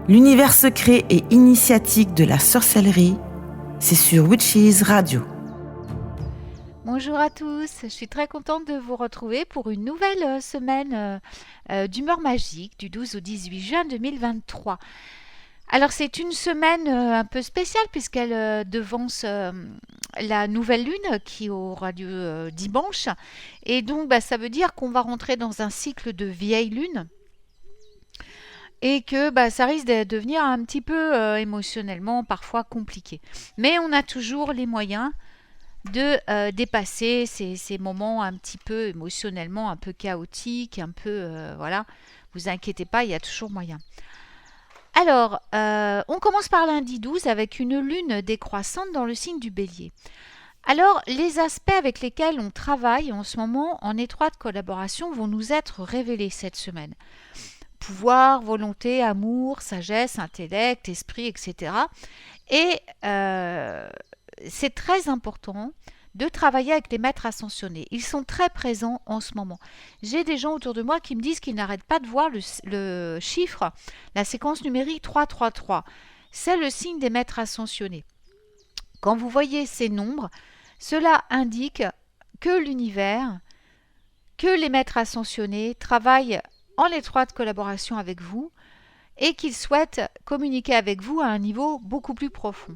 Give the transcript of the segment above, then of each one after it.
L'univers secret et initiatique de la sorcellerie, c'est sur Witches Radio. Bonjour à tous, je suis très contente de vous retrouver pour une nouvelle semaine d'humeur magique du 12 au 18 juin 2023. Alors c'est une semaine un peu spéciale puisqu'elle devance la nouvelle lune qui aura lieu dimanche. Et donc ça veut dire qu'on va rentrer dans un cycle de vieille lune. Et que ça risque de devenir un petit peu émotionnellement parfois compliqué. Mais on a toujours les moyens de dépasser ces moments un petit peu émotionnellement un peu chaotiques, un peu voilà. Vous inquiétez pas, il y a toujours moyen. Alors, on commence par lundi 12 avec une lune décroissante dans le signe du Bélier. Alors, les aspects avec lesquels on travaille en ce moment en étroite collaboration vont nous être révélés cette semaine. Pouvoir, volonté, amour, sagesse, intellect, esprit, etc. Et c'est très important de travailler avec les maîtres ascensionnés. Ils sont très présents en ce moment. J'ai des gens autour de moi qui me disent qu'ils n'arrêtent pas de voir le chiffre, la séquence numérique 333. C'est le signe des maîtres ascensionnés. Quand vous voyez ces nombres, cela indique que l'univers, que les maîtres ascensionnés travaillent en étroite collaboration avec vous et qu'ils souhaitent communiquer avec vous à un niveau beaucoup plus profond.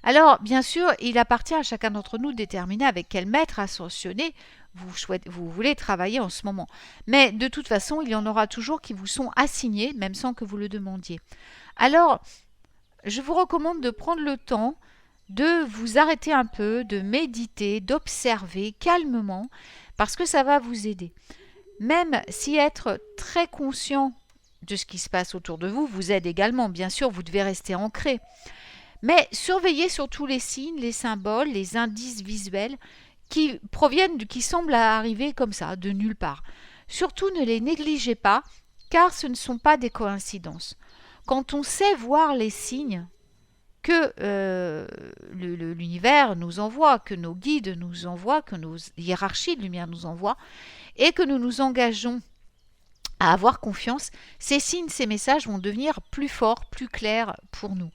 Alors, bien sûr, il appartient à chacun d'entre nous de déterminer avec quel maître ascensionné vous voulez travailler en ce moment. Mais de toute façon, il y en aura toujours qui vous sont assignés, même sans que vous le demandiez. Alors, je vous recommande de prendre le temps de vous arrêter un peu, de méditer, d'observer calmement, parce que ça va vous aider. Même si être très conscient de ce qui se passe autour de vous vous aide également, bien sûr, vous devez rester ancré. Mais surveillez surtout les signes, les symboles, les indices visuels qui semblent arriver comme ça, de nulle part. Surtout ne les négligez pas, car ce ne sont pas des coïncidences. Quand on sait voir les signes que l'univers nous envoie, que nos guides nous envoient, que nos hiérarchies de lumière nous envoient, et que nous nous engageons à avoir confiance, ces signes, ces messages vont devenir plus forts, plus clairs pour nous.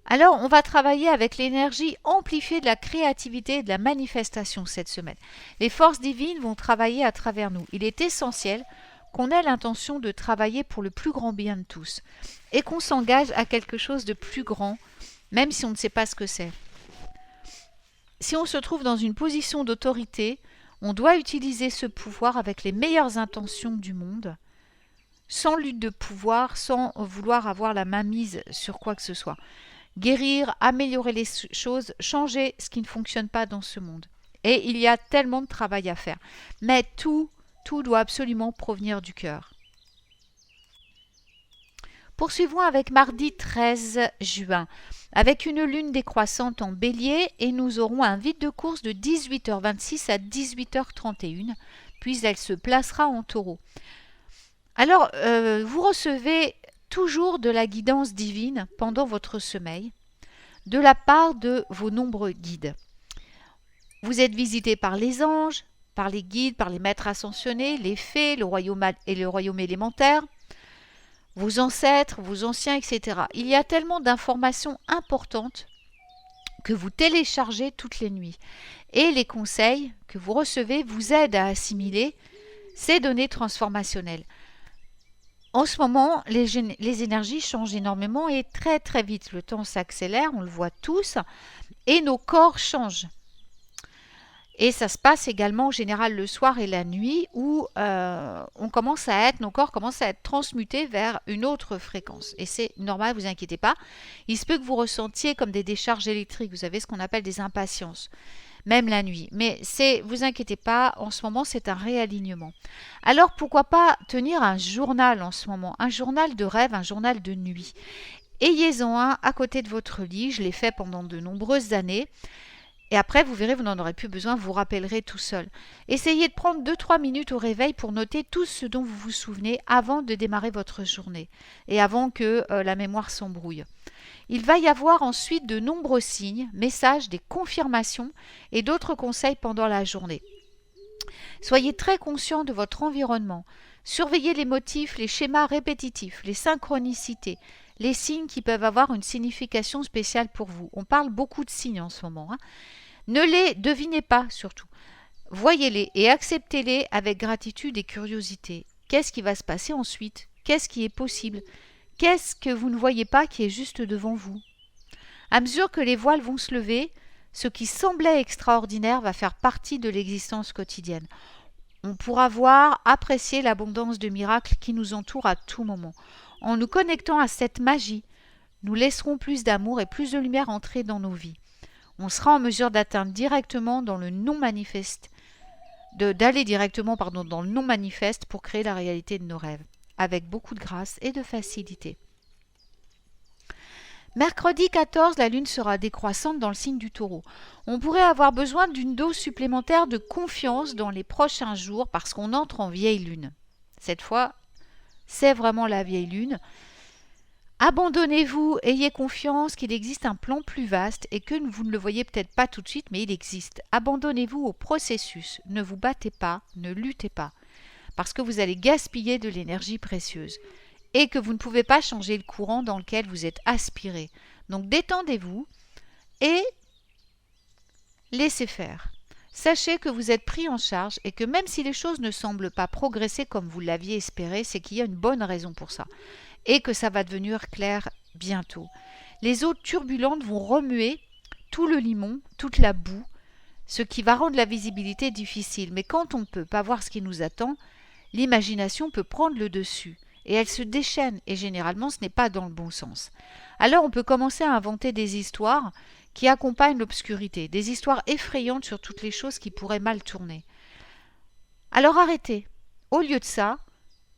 Alors, on va travailler avec l'énergie amplifiée de la créativité et de la manifestation cette semaine. Les forces divines vont travailler à travers nous. Il est essentiel qu'on ait l'intention de travailler pour le plus grand bien de tous et qu'on s'engage à quelque chose de plus grand, même si on ne sait pas ce que c'est. Si on se trouve dans une position d'autorité, on doit utiliser ce pouvoir avec les meilleures intentions du monde, sans lutte de pouvoir, sans vouloir avoir la main mise sur quoi que ce soit. Guérir, améliorer les choses, changer ce qui ne fonctionne pas dans ce monde. Et il y a tellement de travail à faire. Mais tout doit absolument provenir du cœur. Poursuivons avec mardi 13 juin, avec une lune décroissante en bélier et nous aurons un vide de course de 18h26 à 18h31, puis elle se placera en taureau. Alors, vous recevez toujours de la guidance divine pendant votre sommeil, de la part de vos nombreux guides. Vous êtes visité par les anges, par les guides, par les maîtres ascensionnés, les fées, le royaume élémentaire, vos ancêtres, vos anciens, etc. Il y a tellement d'informations importantes que vous téléchargez toutes les nuits. Et les conseils que vous recevez vous aident à assimiler ces données transformationnelles. En ce moment, les énergies changent énormément et très très vite. Le temps s'accélère, on le voit tous, et nos corps changent. Et ça se passe également en général le soir et la nuit où nos corps commencent à être transmutés vers une autre fréquence. Et c'est normal, ne vous inquiétez pas. Il se peut que vous ressentiez comme des décharges électriques, vous avez ce qu'on appelle des impatiences, même la nuit. Mais vous inquiétez pas, en ce moment c'est un réalignement. Alors pourquoi pas tenir un journal en ce moment, un journal de rêve, un journal de nuit. Ayez-en un à côté de votre lit, je l'ai fait pendant de nombreuses années. Et après, vous verrez, vous n'en aurez plus besoin, vous vous rappellerez tout seul. Essayez de prendre 2-3 minutes au réveil pour noter tout ce dont vous vous souvenez avant de démarrer votre journée et avant que la mémoire s'embrouille. Il va y avoir ensuite de nombreux signes, messages, des confirmations et d'autres conseils pendant la journée. Soyez très conscient de votre environnement. Surveillez les motifs, les schémas répétitifs, les synchronicités, les signes qui peuvent avoir une signification spéciale pour vous. On parle beaucoup de signes en ce moment. Ne les devinez pas surtout. Voyez-les et acceptez-les avec gratitude et curiosité. Qu'est-ce qui va se passer ensuite? Qu'est-ce qui est possible? Qu'est-ce que vous ne voyez pas qui est juste devant vous? À mesure que les voiles vont se lever, ce qui semblait extraordinaire va faire partie de l'existence quotidienne. On pourra voir, apprécier l'abondance de miracles qui nous entourent à tout moment. En nous connectant à cette magie, nous laisserons plus d'amour et plus de lumière entrer dans nos vies. On sera en mesure d'atteindre directement dans le non-manifeste, d'aller directement dans le non-manifeste pour créer la réalité de nos rêves, avec beaucoup de grâce et de facilité. Mercredi 14, la lune sera décroissante dans le signe du Taureau. On pourrait avoir besoin d'une dose supplémentaire de confiance dans les prochains jours parce qu'on entre en vieille lune. Cette fois, c'est vraiment la vieille lune. Abandonnez-vous, ayez confiance qu'il existe un plan plus vaste et que vous ne le voyez peut-être pas tout de suite, mais il existe. Abandonnez-vous au processus, ne vous battez pas, ne luttez pas, parce que vous allez gaspiller de l'énergie précieuse et que vous ne pouvez pas changer le courant dans lequel vous êtes aspiré. Donc détendez-vous et laissez faire. Sachez que vous êtes pris en charge et que même si les choses ne semblent pas progresser comme vous l'aviez espéré, c'est qu'il y a une bonne raison pour ça et que ça va devenir clair bientôt. Les eaux turbulentes vont remuer tout le limon, toute la boue, ce qui va rendre la visibilité difficile. Mais quand on ne peut pas voir ce qui nous attend, l'imagination peut prendre le dessus et elle se déchaîne et généralement ce n'est pas dans le bon sens. Alors on peut commencer à inventer des histoires qui accompagnent l'obscurité, des histoires effrayantes sur toutes les choses qui pourraient mal tourner. Alors arrêtez. Au lieu de ça,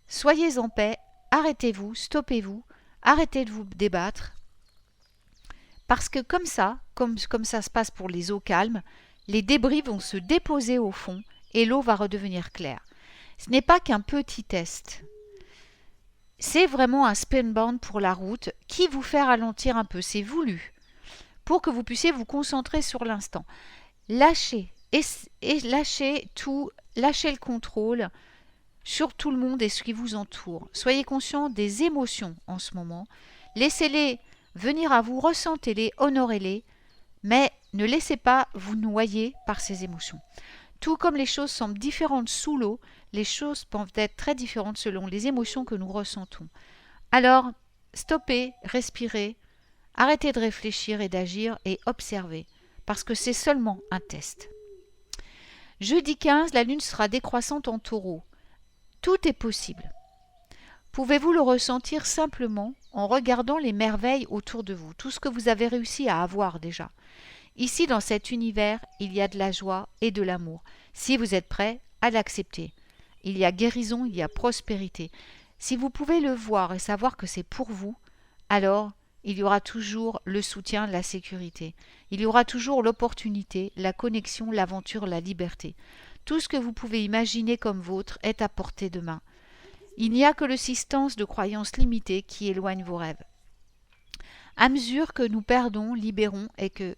soyez en paix, arrêtez-vous, stoppez-vous, arrêtez de vous débattre. Parce que comme ça se passe pour les eaux calmes, les débris vont se déposer au fond et l'eau va redevenir claire. Ce n'est pas qu'un petit test. C'est vraiment un spin-band pour la route qui vous fait ralentir un peu, c'est voulu, pour que vous puissiez vous concentrer sur l'instant. Lâchez, et lâchez tout, lâchez le contrôle sur tout le monde et ce qui vous entoure. Soyez conscient des émotions en ce moment. Laissez-les venir à vous, ressentez-les, honorez-les, mais ne laissez pas vous noyer par ces émotions. Tout comme les choses semblent différentes sous l'eau, les choses peuvent être très différentes selon les émotions que nous ressentons. Alors, stoppez, respirez, arrêtez de réfléchir et d'agir et observez, parce que c'est seulement un test. Jeudi 15, la lune sera décroissante en Taureau. Tout est possible. Pouvez-vous le ressentir simplement en regardant les merveilles autour de vous, tout ce que vous avez réussi à avoir déjà. Ici, dans cet univers, il y a de la joie et de l'amour, si vous êtes prêt à l'accepter. Il y a guérison, il y a prospérité. Si vous pouvez le voir et savoir que c'est pour vous, alors il y aura toujours le soutien, la sécurité. Il y aura toujours l'opportunité, la connexion, l'aventure, la liberté. Tout ce que vous pouvez imaginer comme vôtre est à portée de main. Il n'y a que le système de croyances limitées qui éloigne vos rêves. À mesure que nous perdons, libérons et que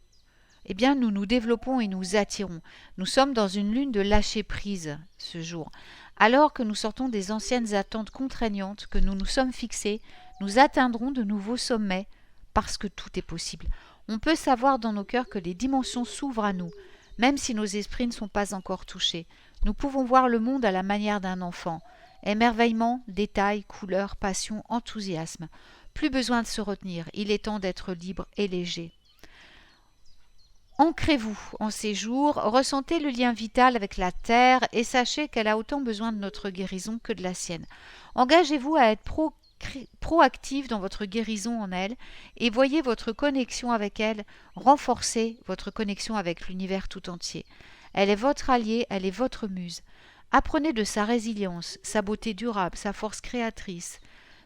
nous nous développons et nous attirons. Nous sommes dans une lune de lâcher prise ce jour. Alors que nous sortons des anciennes attentes contraignantes que nous nous sommes fixées, nous atteindrons de nouveaux sommets parce que tout est possible. On peut savoir dans nos cœurs que les dimensions s'ouvrent à nous, même si nos esprits ne sont pas encore touchés. Nous pouvons voir le monde à la manière d'un enfant. Émerveillement, détails, couleurs, passion, enthousiasme. Plus besoin de se retenir, il est temps d'être libre et léger. Ancrez-vous en ces jours, ressentez le lien vital avec la terre et sachez qu'elle a autant besoin de notre guérison que de la sienne. Engagez-vous à être proactif dans votre guérison en elle et voyez votre connexion avec elle renforcer votre connexion avec l'univers tout entier. Elle est votre alliée, elle est votre muse. Apprenez de sa résilience, sa beauté durable, sa force créatrice.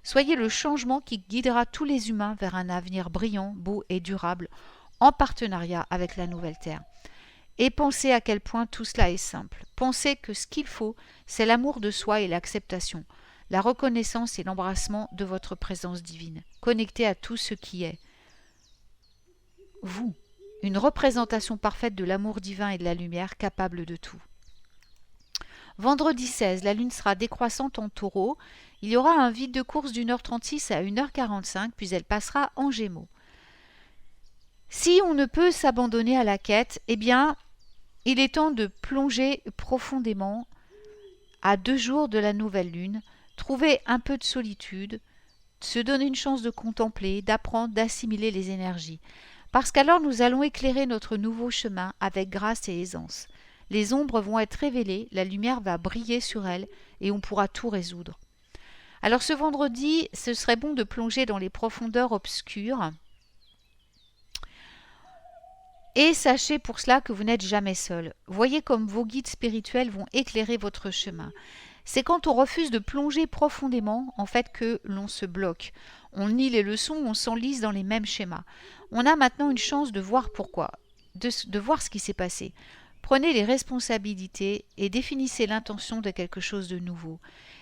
Soyez le changement qui guidera tous les humains vers un avenir brillant, beau et durable, en partenariat avec la nouvelle Terre. Et pensez à quel point tout cela est simple. Pensez que ce qu'il faut, c'est l'amour de soi et l'acceptation, la reconnaissance et l'embrassement de votre présence divine, connecté à tout ce qui est. Vous, une représentation parfaite de l'amour divin et de la lumière, capable de tout. Vendredi 16, la lune sera décroissante en taureau. Il y aura un vide de course d'1h36 à 1h45, puis elle passera en gémeaux. Si on ne peut s'abandonner à la quête, eh bien, il est temps de plonger profondément à 2 jours de la nouvelle lune, trouver un peu de solitude, se donner une chance de contempler, d'apprendre, d'assimiler les énergies. Parce qu'alors nous allons éclairer notre nouveau chemin avec grâce et aisance. Les ombres vont être révélées, la lumière va briller sur elles et on pourra tout résoudre. Alors ce vendredi, ce serait bon de plonger dans les profondeurs obscures. Et sachez pour cela que vous n'êtes jamais seul. Voyez comme vos guides spirituels vont éclairer votre chemin. C'est quand on refuse de plonger profondément, en fait, que l'on se bloque. On nie les leçons, on s'enlise dans les mêmes schémas. On a maintenant une chance de voir pourquoi, de voir ce qui s'est passé. Prenez les responsabilités et définissez l'intention de quelque chose de nouveau.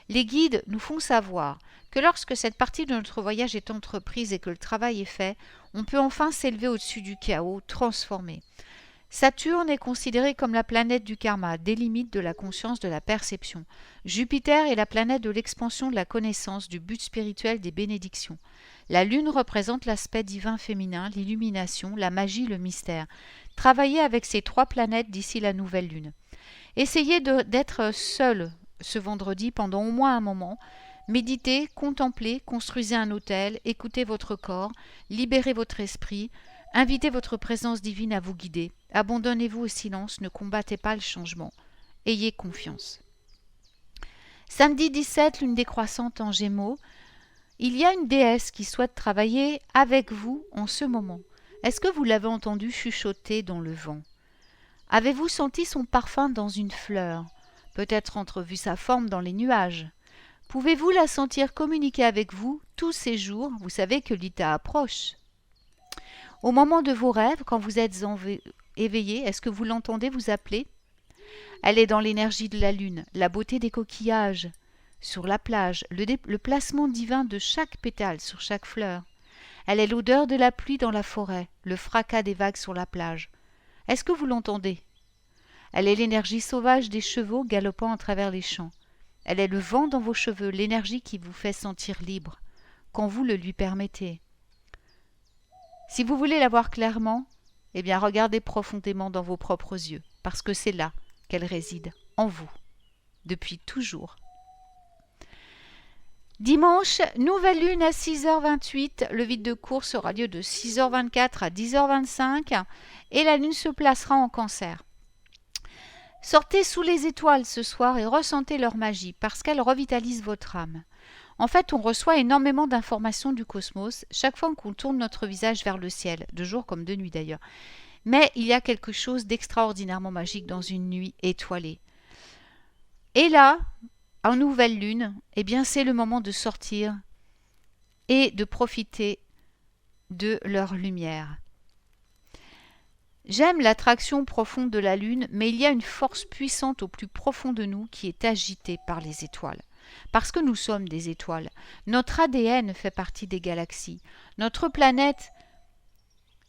Les guides nous font savoir que lorsque cette partie de notre voyage est entreprise et que le travail est fait, on peut enfin s'élever au-dessus du chaos, transformer. Saturne est considéré comme la planète du karma, des limites de la conscience, de la perception. Jupiter est la planète de l'expansion de la connaissance, du but spirituel, des bénédictions. La Lune représente l'aspect divin féminin, l'illumination, la magie, le mystère. Travaillez avec ces 3 planètes d'ici la nouvelle Lune. Essayez d'être seul ce vendredi pendant au moins un moment. Méditez, contemplez, construisez un autel, écoutez votre corps, libérez votre esprit, invitez votre présence divine à vous guider. Abandonnez-vous au silence, ne combattez pas le changement. Ayez confiance. Samedi 17, lune décroissante en Gémeaux. Il y a une déesse qui souhaite travailler avec vous en ce moment. Est-ce que vous l'avez entendu chuchoter dans le vent? Avez-vous senti son parfum dans une fleur? Peut-être entrevu sa forme dans les nuages? Pouvez-vous la sentir communiquer avec vous tous ces jours? Vous savez que l'Ita approche. Au moment de vos rêves, quand vous êtes éveillé, est-ce que vous l'entendez vous appeler? Elle est dans l'énergie de la lune, la beauté des coquillages sur la plage, le placement divin de chaque pétale sur chaque fleur. Elle est l'odeur de la pluie dans la forêt, le fracas des vagues sur la plage. Est-ce que vous l'entendez? Elle est l'énergie sauvage des chevaux galopant à travers les champs. Elle est le vent dans vos cheveux, l'énergie qui vous fait sentir libre, quand vous le lui permettez. Si vous voulez la voir clairement, eh bien regardez profondément dans vos propres yeux, parce que c'est là qu'elle réside, en vous, depuis toujours. Dimanche, nouvelle lune à 6h28, le vide de course aura lieu de 6h24 à 10h25 et la lune se placera en Cancer. Sortez sous les étoiles ce soir et ressentez leur magie parce qu'elle revitalise votre âme. En fait, on reçoit énormément d'informations du cosmos chaque fois qu'on tourne notre visage vers le ciel, de jour comme de nuit d'ailleurs. Mais il y a quelque chose d'extraordinairement magique dans une nuit étoilée. Et là, en nouvelle lune, eh bien c'est le moment de sortir et de profiter de leur lumière. J'aime l'attraction profonde de la lune, mais il y a une force puissante au plus profond de nous qui est agitée par les étoiles. Parce que nous sommes des étoiles. Notre ADN fait partie des galaxies. Notre planète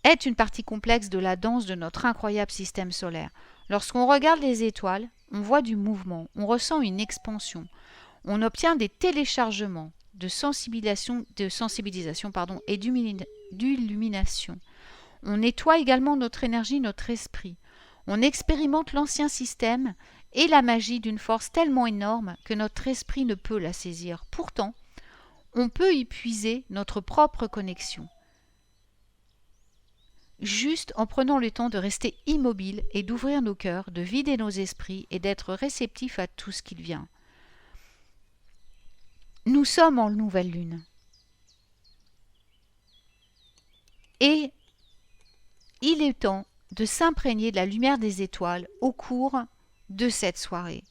est une partie complexe de la danse de notre incroyable système solaire. Lorsqu'on regarde les étoiles, on voit du mouvement, on ressent une expansion, on obtient des téléchargements de sensibilisation et d'illumination. On nettoie également notre énergie, notre esprit. On expérimente l'ancien système et la magie d'une force tellement énorme que notre esprit ne peut la saisir. Pourtant, on peut y puiser notre propre connexion. Juste en prenant le temps de rester immobile et d'ouvrir nos cœurs, de vider nos esprits et d'être réceptifs à tout ce qui vient. Nous sommes en nouvelle lune. Et il est temps de s'imprégner de la lumière des étoiles au cours de cette soirée.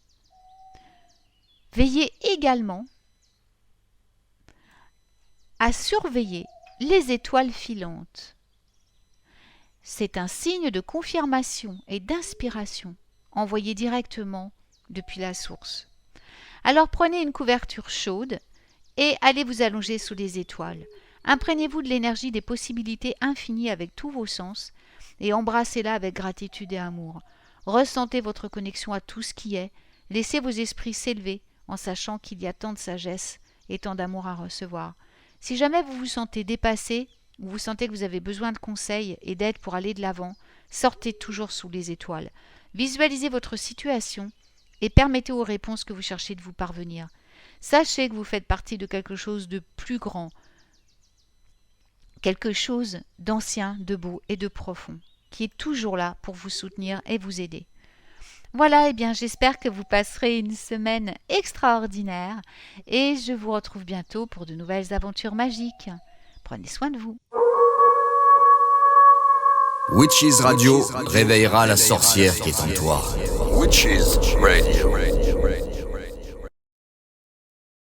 Veillez également à surveiller les étoiles filantes. C'est un signe de confirmation et d'inspiration envoyé directement depuis la source. Alors prenez une couverture chaude et allez vous allonger sous les étoiles. Imprégnez-vous de l'énergie des possibilités infinies avec tous vos sens et embrassez-la avec gratitude et amour. Ressentez votre connexion à tout ce qui est Laissez vos esprits s'élever en sachant qu'il y a tant de sagesse et tant d'amour à recevoir. Si jamais vous vous sentez dépassé ou vous sentez que vous avez besoin de conseils et d'aide pour aller de l'avant, sortez toujours sous les étoiles. Visualisez votre situation et permettez aux réponses que vous cherchez de vous parvenir. Sachez que vous faites partie de quelque chose de plus grand, quelque chose d'ancien, de beau et de profond, qui est toujours là pour vous soutenir et vous aider. Voilà, eh bien, j'espère que vous passerez une semaine extraordinaire et je vous retrouve bientôt pour de nouvelles aventures magiques. Prenez soin de vous. Witches Radio réveillera la sorcière qui est en toi. Witches Radio.